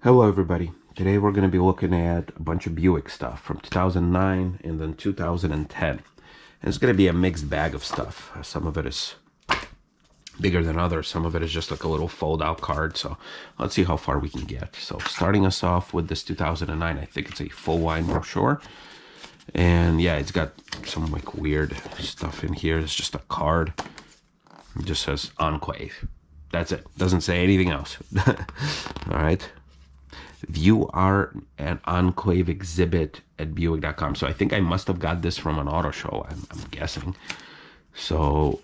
Hello everybody. Today we're going to be looking at a bunch of Buick stuff from 2009 and then 2010. And it's going to be a mixed bag of stuff. Some of it is bigger than others. Some of it is just like a little fold out card. So let's see how far we can get. So starting us off with this 2009, I think it's a full line brochure. And yeah, it's got some like weird stuff in here. It's just a card. It just says Enclave. That's it. Doesn't say anything else. All right. View our an Enclave exhibit at Buick.com. So I think I must have got this from an auto show, I'm guessing. So,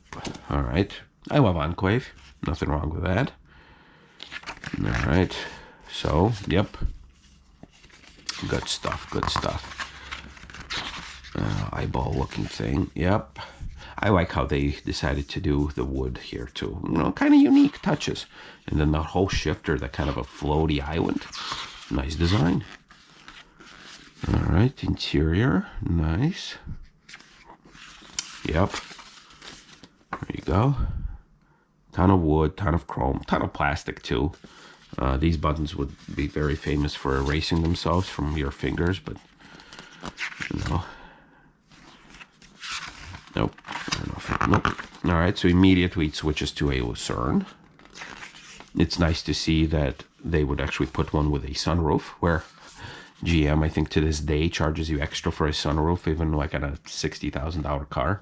all right. I love Enclave. Nothing wrong with that. All right. So, yep. Good stuff. Good stuff. Eyeball looking thing. Yep. I like how they decided to do the wood here too. You know, kind of unique touches. And then the whole shifter, that kind of a floaty island. Nice design. All right, interior, nice. Yep. There you go. Ton of wood, ton of chrome, ton of plastic too. These buttons would be very famous for erasing themselves from your fingers, but you know. Nope. I don't know if nope. All right, so immediately it switches to a Lucerne. It's nice to see that they would actually put one with a sunroof, where GM, I think to this day, charges you extra for a sunroof, even like on a $60,000 car.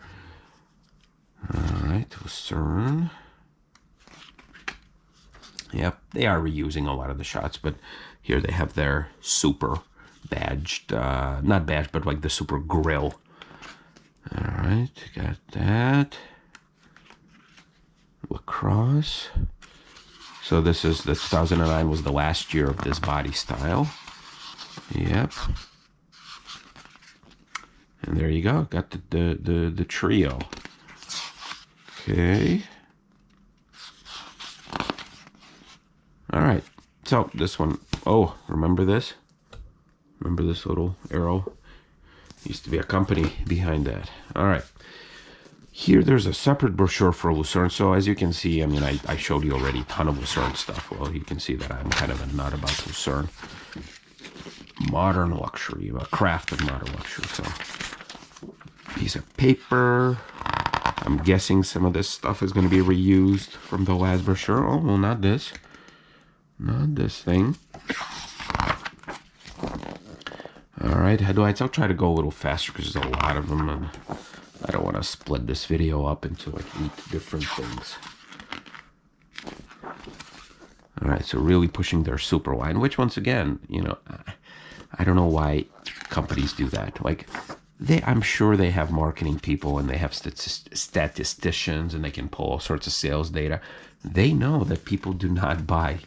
All right, Lucerne. Yep, they are reusing a lot of the shots, but here they have their super badged, not badged, but like the super grill. All right, got that. LaCrosse. So this is the 2009 was the last year of this body style. Yep. And there you go. Got the trio. Okay. All right. So this one. Oh, remember this? Remember this little arrow? Used to be a company behind that. All right. Here, there's a separate brochure for Lucerne. So as you can see, I mean, I showed you already a ton of Lucerne stuff. Well, you can see that I'm kind of a nut about Lucerne. Modern luxury, craft of modern luxury. So, piece of paper. I'm guessing some of this stuff is going to be reused from the last brochure. Oh, well, not this. Not this thing. All right, headlights. I'll try to go a little faster because there's a lot of them, and I don't want to split this video up into like 8 different things. All right, so really pushing their super line, which once again, you know, I don't know why companies do that. Like, I'm sure they have marketing people and they have statisticians and they can pull all sorts of sales data. They know that people do not buy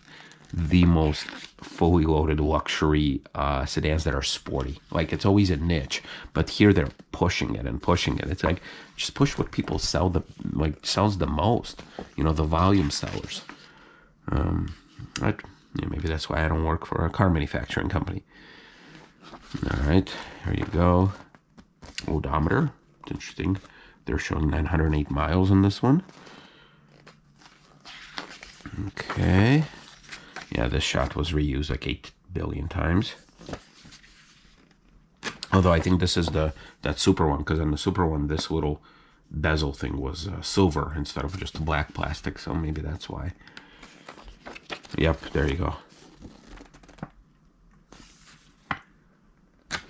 the most fully loaded luxury sedans that are sporty. Like, it's always a niche, but here they're pushing it and pushing it. It's like, just push what people sells the most, you know, the volume sellers. Maybe that's why I don't work for a car manufacturing company. All right, here you go. Odometer. It's interesting. They're showing 908 miles on this one. Okay. Yeah, this shot was reused like 8 billion times. Although I think this is that super one, because on the super one, this little bezel thing was silver instead of just black plastic. So maybe that's why. Yep, there you go.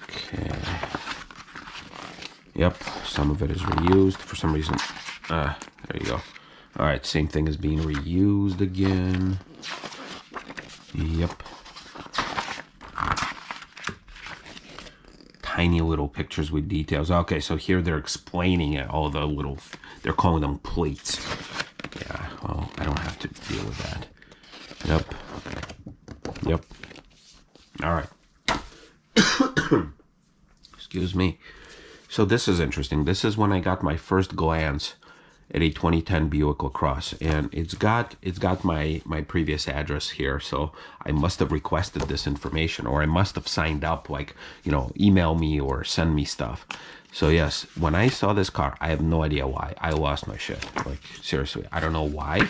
Okay. Yep, some of it is reused for some reason. There you go. All right, same thing is being reused again. Yep. Tiny little pictures with details. Okay, so here they're explaining it, all the little, they're calling them plates. Yeah, well, I don't have to deal with that. Yep. Yep. All right. Excuse me. So this is interesting. This is when I got my first glance at a 2010 Buick LaCrosse, and it's got my previous address here, so I must have requested this information, or I must have signed up, like, you know, email me or send me stuff. So yes, when I saw this car, I have no idea why I lost my shit. Like, seriously, I don't know why,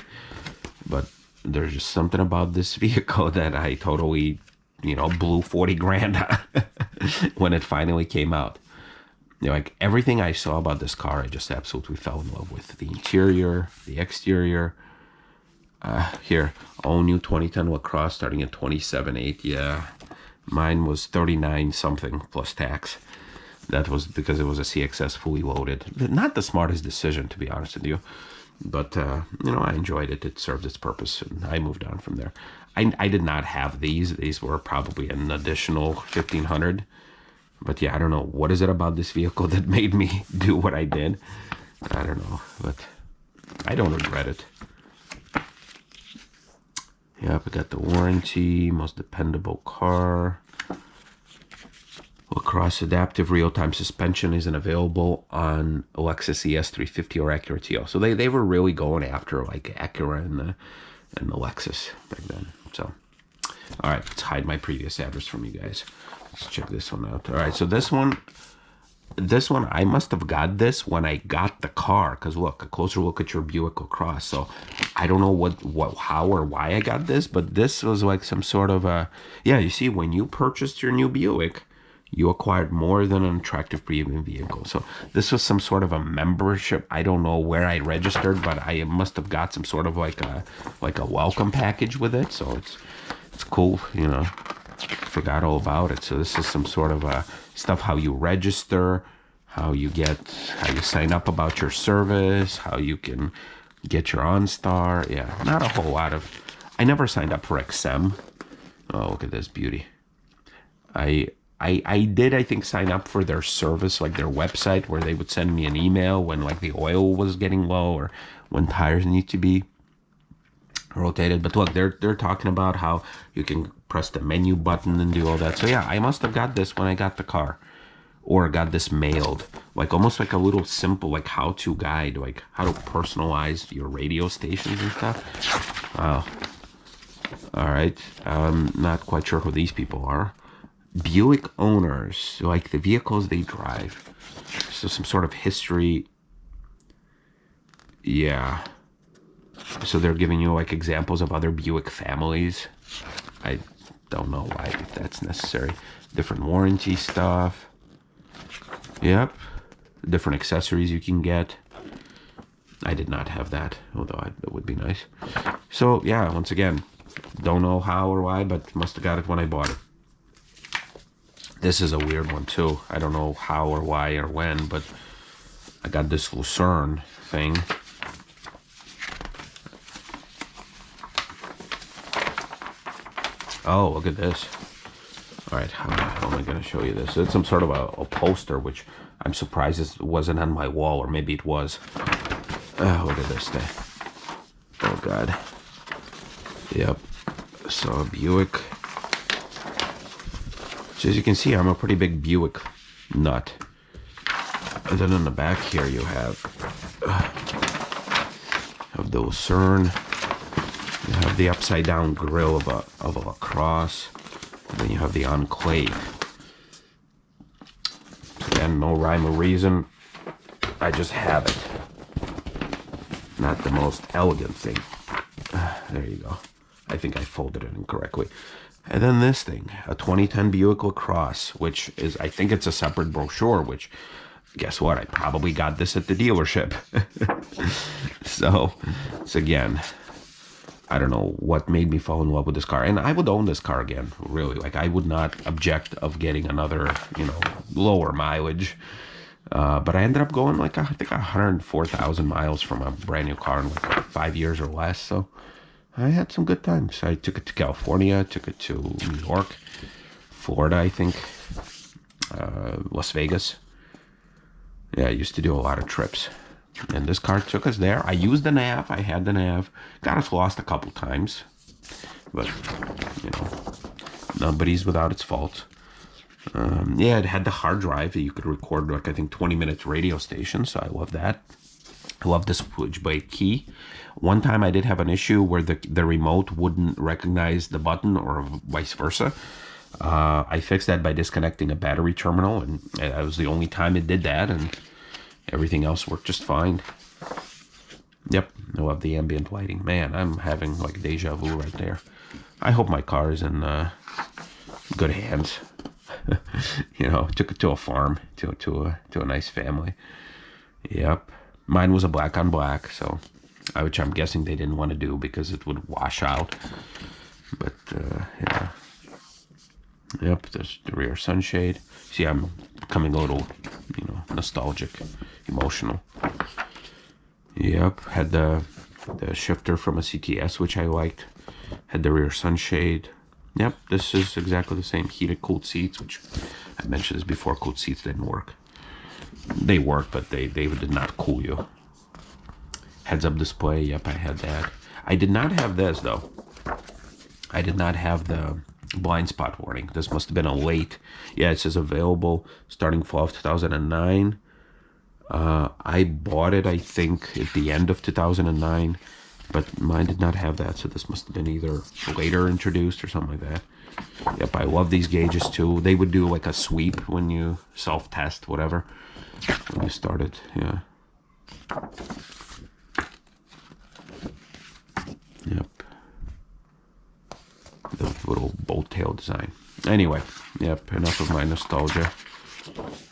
but there's just something about this vehicle that I totally blew 40 grand when it finally came out. Like everything I saw about this car, I just absolutely fell in love with. The interior, the exterior. Here, all new 2010 LaCrosse starting at 27.8. Yeah, mine was 39 something plus tax. That was because it was a CXS fully loaded. Not the smartest decision, to be honest with you. But, I enjoyed it. It served its purpose, and I moved on from there. I did not have these. These were probably an additional $1,500. But, yeah, I don't know. What is it about this vehicle that made me do what I did? I don't know. But I don't regret it. Yep, we got the warranty. Most dependable car. LaCrosse adaptive real-time suspension isn't available on Lexus ES350 or Acura TL. So they were really going after like Acura and the Lexus back then. So, all right, let's hide my previous address from you guys. Let's check this one out. All right, so this one, I must have got this when I got the car. Because look, a closer look at your Buick LaCrosse. So I don't know how or why I got this, but this was like some sort of a, yeah, you see, when you purchased your new Buick, you acquired more than an attractive premium vehicle. So this was some sort of a membership. I don't know where I registered, but I must have got some sort of like a welcome package with it. So it's cool, Forgot all about it. So this is some sort of stuff, how you register, how you sign up about your service, how you can get your OnStar. Yeah, not a whole lot of. I never signed up for XM. Oh, look at this beauty. I did, I think, sign up for their service, like their website, where they would send me an email when like the oil was getting low or when tires need to be rotated. But look, they're talking about how you can press the menu button and do all that. So yeah, I must have got this when I got the car, or got this mailed, like almost like a little simple like how-to guide, like how to personalize your radio stations and stuff. Wow. All right, I'm not quite sure who these people are. Buick owners, like the vehicles they drive. So some sort of history. Yeah. So they're giving you like examples of other Buick families. I don't know why, if that's necessary. Different warranty stuff. Yep. Different accessories you can get. I did not have that, although that would be nice. So yeah, once again, don't know how or why, but must have got it when I bought it. This is a weird one too. I don't know how or why or when, but I got this Lucerne thing. Oh, look at this. All right, how am I going to show you this? It's some sort of a poster, which I'm surprised it wasn't on my wall, or maybe it was. Look at this thing. Oh, God. Yep. So, Buick. So, as you can see, I'm a pretty big Buick nut. And then in the back here, you have the Lucerne. You have the upside-down grille of a LaCrosse. And then you have the Enclave. Again, no rhyme or reason. I just have it. Not the most elegant thing. There you go. I think I folded it incorrectly. And then this thing, a 2010 Buick LaCrosse, which is, I think it's a separate brochure, which, guess what? I probably got this at the dealership. So, it's again, I don't know what made me fall in love with this car. And I would own this car again, really. Like, I would not object of getting another, lower mileage. But I ended up going like, I think 104,000 miles from a brand new car in like 5 years or less. So I had some good times. I took it to California, took it to New York, Florida, I think, Las Vegas. Yeah, I used to do a lot of trips. And this car took us there. I used the nav. I had the nav. Got us lost a couple times. But, nobody's without its fault. Yeah, it had the hard drive that you could record, like, I think 20 minutes radio station. So I love that. I love this switchblade key. One time I did have an issue where the remote wouldn't recognize the button, or vice versa. I fixed that by disconnecting a battery terminal, and that was the only time it did that, and everything else worked just fine. Yep, I love the ambient lighting. Man, I'm having like deja vu right there. I hope my car is in good hands. You know, took it to a farm, to a nice family. Yep. Mine was a black on black, so which I'm guessing they didn't want to do because it would wash out. But yeah. Yep, there's the rear sunshade. See, I'm becoming a little, nostalgic, emotional. Yep, had the shifter from a CTS, which I liked. Had the rear sunshade. Yep, this is exactly the same. Heated, cooled seats, which I mentioned this before. Cooled seats didn't work. They work, but they did not cool you. Heads-up display. Yep, I had that. I did not have this, though. I did not have the blind spot warning. This must have been a late. Yeah, it says available starting fall of 2009. I bought it, I think, at the end of 2009, but mine did not have that, so this must have been either later introduced or something like that. Yep, I love these gauges too. They would do like a sweep when you self-test, whatever, when you started. Yeah. Yep. The little bolt tail design. Anyway, yep, enough of my nostalgia.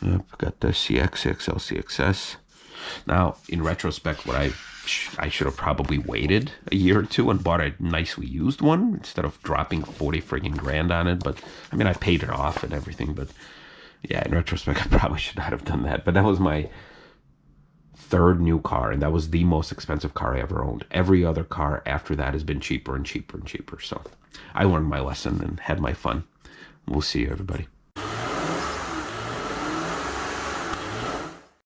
Yep, got the CX, CXS. Now, in retrospect, what I should have probably waited a year or two and bought a nicely used one instead of dropping 40 friggin' grand on it. But, I mean, I paid it off and everything. But, yeah, in retrospect, I probably should not have done that. But that was my third new car, and that was the most expensive car I ever owned. Every other car after that has been cheaper and cheaper and cheaper. So I learned my lesson and had my fun. We'll see you, everybody.